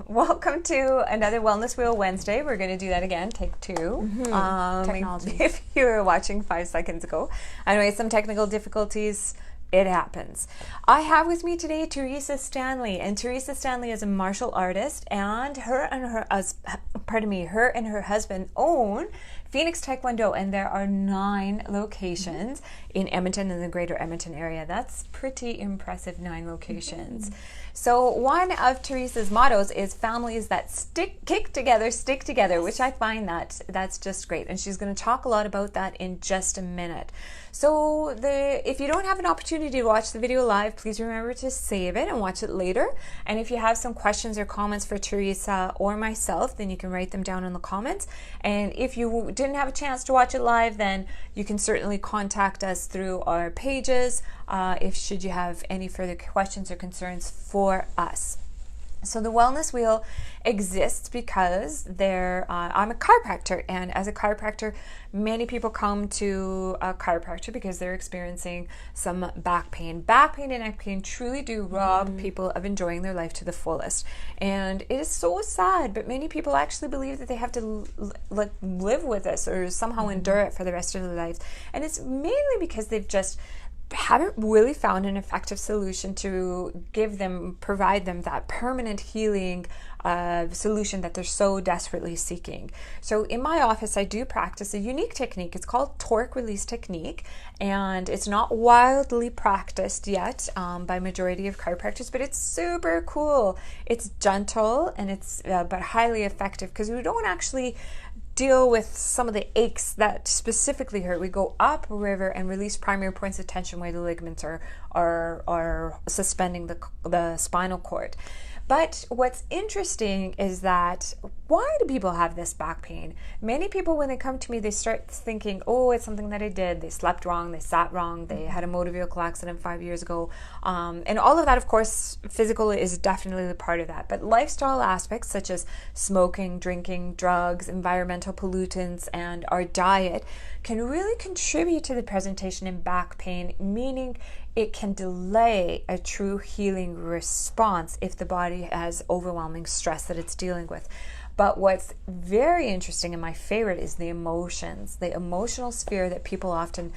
Welcome to another Wellness Wheel Wednesday. We're going to do that again, take two. Technology. If you were watching 5 seconds ago. Anyway, some technical difficulties. It happens. I have with me today Theresa Stanley, and Theresa Stanley is a martial artist, and her and her husband own Phoenix Taekwon-do, and there are 9 locations in Edmonton and the greater Edmonton area. That's pretty impressive, 9 locations. So one of Theresa's mottos is families that stick together, which I find that's just great. And she's going to talk a lot about that in just a minute. So if you don't have an opportunity to watch the video live, please remember to save it and watch it later. And if you have some questions or comments for Theresa or myself, then you can write them down in the comments. And if you didn't have a chance to watch it live, then you can certainly contact us through our pages should you have any further questions or concerns for us. So the Wellness Wheel exists because I'm a chiropractor, and as a chiropractor, many people come to a chiropractor because they're experiencing some back pain. Back pain and neck pain truly do rob people of enjoying their life to the fullest, and it is so sad, but many people actually believe that they have to live with this or somehow endure it for the rest of their lives, and it's mainly because they've just haven't really found an effective solution to provide them that permanent healing solution that they're so desperately seeking. So in my office, I do practice a unique technique. It's called torque release technique, and it's not wildly practiced yet by majority of chiropractors, but it's super cool. It's gentle and it's but highly effective because we don't actually deal with some of the aches that specifically hurt. We go up river and release primary points of tension where the ligaments are suspending the spinal cord. But what's interesting is that why do people have this back pain? Many people, when they come to me, they start thinking, oh, it's something that I did. They slept wrong, they sat wrong, they had a motor vehicle accident 5 years ago. And all of that, of course, physical is definitely the part of that. But lifestyle aspects such as smoking, drinking, drugs, environmental pollutants, and our diet can really contribute to the presentation in back pain, meaning it can delay a true healing response if the body has overwhelming stress that it's dealing with. But what's very interesting and my favorite is the emotions, the emotional sphere that people often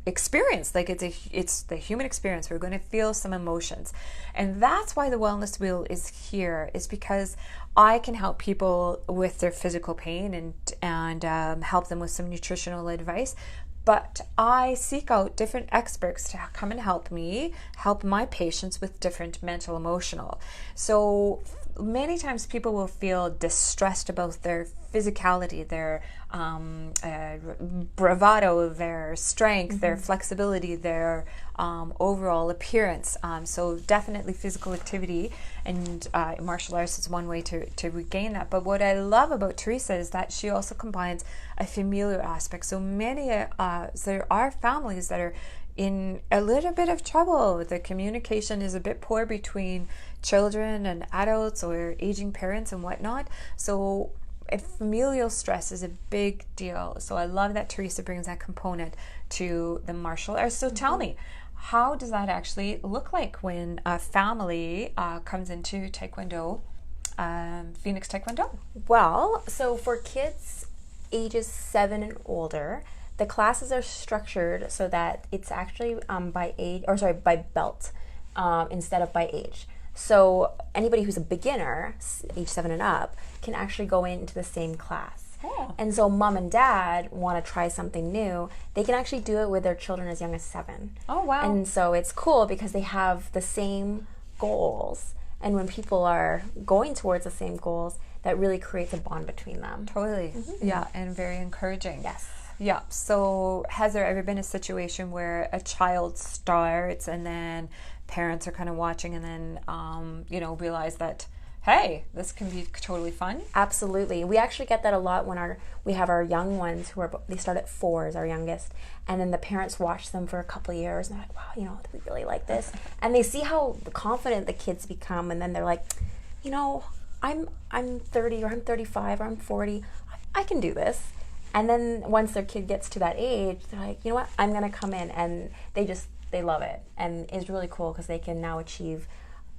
experience. Like it's the human experience. We're going to feel some emotions. And that's why the Wellness Wheel is here, is because I can help people with their physical pain and help them with some nutritional advice. But I seek out different experts to come and help my patients with different mental, emotional. So many times people will feel distressed about their physicality, their bravado, their strength, their flexibility, their overall appearance. So definitely physical activity and martial arts is one way to regain that. But what I love about Theresa is that she also combines a familial aspect. So there are families that are in a little bit of trouble. The communication is a bit poor between children and adults or aging parents and whatnot. So familial stress is a big deal. So I love that Theresa brings that component to the martial arts. So tell me, how does that actually look like when a family comes into Taekwondo, Phoenix Taekwondo? Well, so for kids ages 7 and older, the classes are structured so that it's actually by belt instead of by age. So anybody who's a beginner, age 7 and up, can actually go into the same class. Oh. And so mom and dad want to try something new, they can actually do it with their children as young as 7. Oh, wow. And so it's cool because they have the same goals. And when people are going towards the same goals, that really creates a bond between them. Totally. Yeah, and very encouraging. Yes. Yeah. So has there ever been a situation where a child starts and then parents are kind of watching and then, realize that, hey, this can be totally fun? Absolutely. We actually get that a lot when we have our young ones they start at 4 as our youngest, and then the parents watch them for a couple of years and they're like, wow, do we really like this? And they see how confident the kids become, and then they're like, I'm 30 or I'm 35 or I'm 40, I can do this. And then once their kid gets to that age, they're like, you know what, I'm going to come in, and they love it. And it's really cool because they can now achieve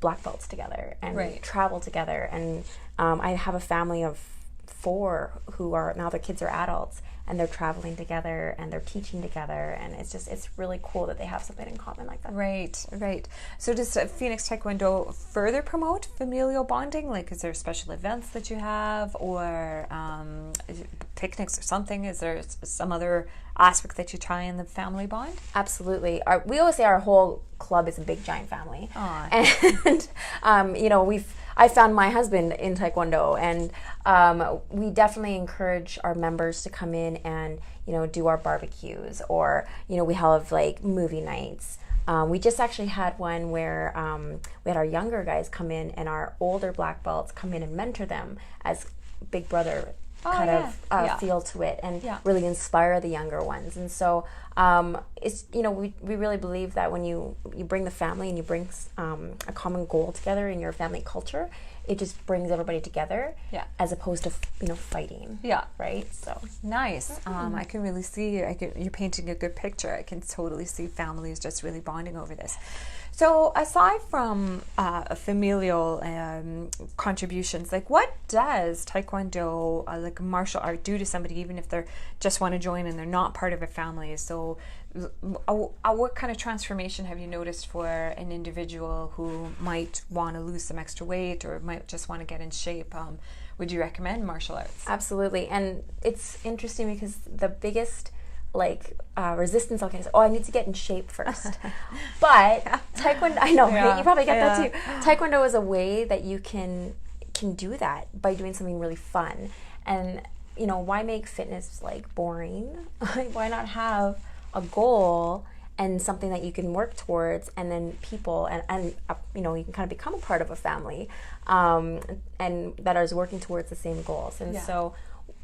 black belts together and Right. travel together. And I have a family of 4 who are now, their kids are adults, and they're traveling together and they're teaching together, and it's really cool that they have something in common like that. Right, right. So does Phoenix Taekwondo further promote familial bonding? Like, is there special events that you have, or is it picnics or something? Is there some other aspect that you try in the family bond? Absolutely. We always say our whole club is a big giant family. Aw. And you know, I found my husband in Taekwondo, and we definitely encourage our members to come in and, you know, do our barbecues, or, you know, we have like movie nights. We just actually had one where we had our younger guys come in, and our older black belts come in and mentor them as big brother feel to it, and really inspire the younger ones. And so it's, you know, we really believe that when you bring the family and you bring a common goal together in your family culture, it just brings everybody together, as opposed to, you know, fighting. Right. So nice. I can really see you're painting a good picture. I can totally see families just really bonding over this. So aside from familial contributions, like, what does Taekwondo, like martial art, do to somebody, even if they just want to join and they're not part of a family? So what kind of transformation have you noticed for an individual who might want to lose some extra weight or might just want to get in shape? Would you recommend martial arts? Absolutely. And it's interesting because the biggest resistance I'll get is, I need to get in shape first. But Taekwondo, I know, right? You probably get that too. Taekwondo is a way that you can do that by doing something really fun. And, you know, why make fitness like boring? Why not have a goal and something that you can work towards, and then people and you know, you can kind of become a part of a family, and that is working towards the same goals. And so,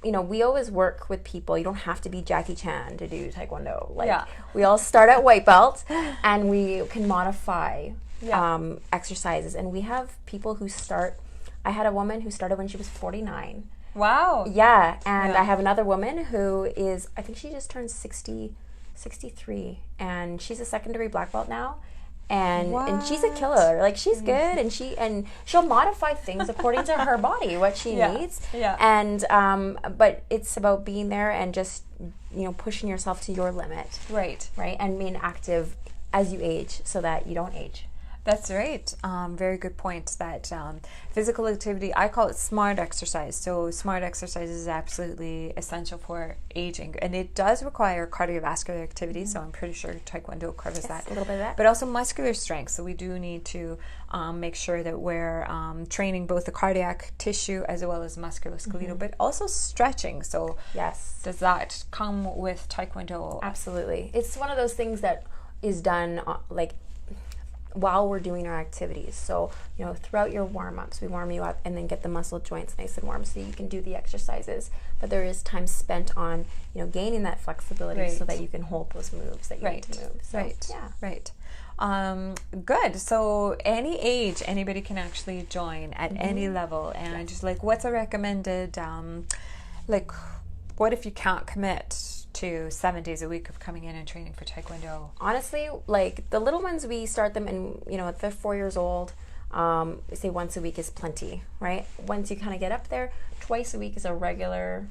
you know, we always work with people. You don't have to be Jackie Chan to do Taekwondo. We all start at white belt, and we can modify exercises. And we have people who start. I had a woman who started when she was 49. Wow. Yeah, and I have another woman who is, I think she just turned 63, and she's a secondary black belt now. And she's a killer. Like, she's good, and she'll modify things according to her body, what she needs. And but it's about being there and just, you know, pushing yourself to your limit. Right. And being active as you age so that you don't age. That's right. Very good point. That physical activity, I call it smart exercise. So smart exercise is absolutely essential for aging, and it does require cardiovascular activity. So I'm pretty sure Taekwondo covers that. A little bit of that. But also muscular strength. So we do need to make sure that we're training both the cardiac tissue as well as musculoskeletal, but also stretching. So does that come with Taekwondo? Absolutely. It's one of those things that is done while we're doing our activities. So, you know, throughout your warm-ups, we warm you up and then get the muscle joints nice and warm so you can do the exercises. But there is time spent on, you know, gaining that flexibility so that you can hold those moves that you need to move. So, good. So any age, anybody can actually join at any level. And just like, what's a recommended, like, what if you can't commit to 7 days a week of coming in and training for Taekwondo? Honestly, like, the little ones, we start them in, you know, if they're 4 years old, we say once a week is plenty, right? Once you kind of get up there, twice a week is a regular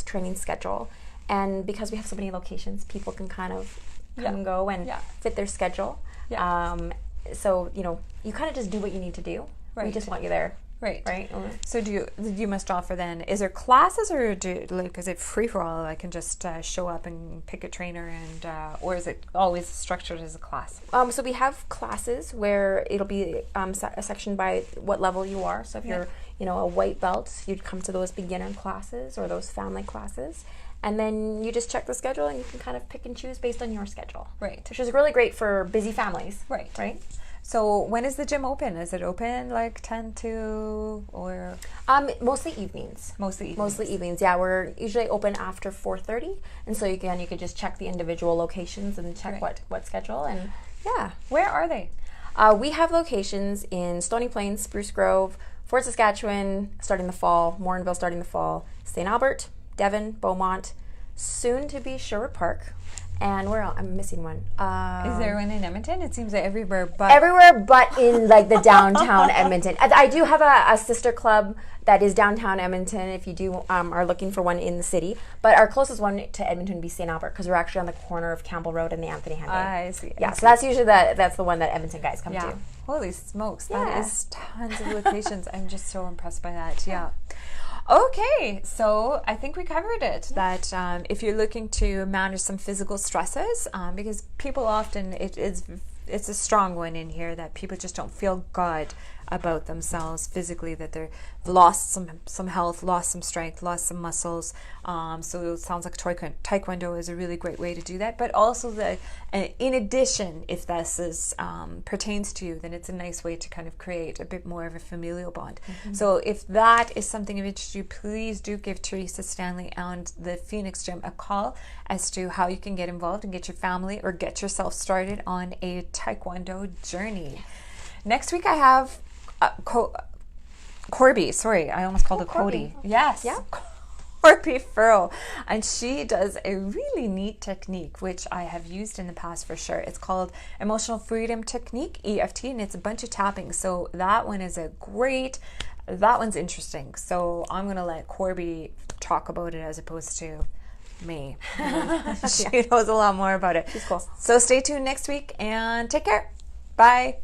training schedule. And because we have so many locations, people can kind of come and go and fit their schedule. So, you know, you kind of just do what you need to do. We just want you there. Right. So you must offer then, is there classes, or is it free for all? I can just show up and pick a trainer, and or is it always structured as a class? So we have classes where it'll be a section by what level you are. So if you're, you know, a white belt, you'd come to those beginner classes or those family classes. And then you just check the schedule and you can kind of pick and choose based on your schedule. Which is really great for busy families. So when is the gym open? Is it open like 10 to, or? Mostly evenings. Mostly evenings. Yeah, we're usually open after 4:30, and so you could just check the individual locations and check what schedule. And where are they? We have locations in Stony Plain, Spruce Grove, Fort Saskatchewan starting the fall, Morinville starting the fall, St. Albert, Devon, Beaumont, soon to be Sherwood Park, And where else? I'm missing one. Is there one in Edmonton? It seems like everywhere but in like the downtown Edmonton. I do have a sister club that is downtown Edmonton if you do are looking for one in the city. But our closest one to Edmonton would be St. Albert because we're actually on the corner of Campbell Road and the Anthony Henry. I see. Yeah, so that's usually that's the one that Edmonton guys come to. Holy smokes, Yeah. that is tons of locations. I'm just so impressed by that. Yeah. Okay, so I think we covered it. That if you're looking to manage some physical stresses, because people often, it's a strong one in here that people just don't feel good about themselves physically, that they've lost some health, lost some strength, lost some muscles. So it sounds like Taekwondo is a really great way to do that. But also in addition, if this pertains to you, then it's a nice way to kind of create a bit more of a familial bond. So if that is something of interest to you, please do give Theresa Stanley and the Phoenix Gym a call as to how you can get involved and get your family or get yourself started on a Taekwondo journey. Next week I have Corby. Sorry, I almost called it Cody. Yes. Yeah. Corby Furrow. And she does a really neat technique, which I have used in the past for sure. It's called Emotional Freedom Technique, EFT, and it's a bunch of tapping. So that one is that one's interesting. So I'm going to let Corby talk about it as opposed to me. She knows a lot more about it. She's cool. So stay tuned next week and take care. Bye.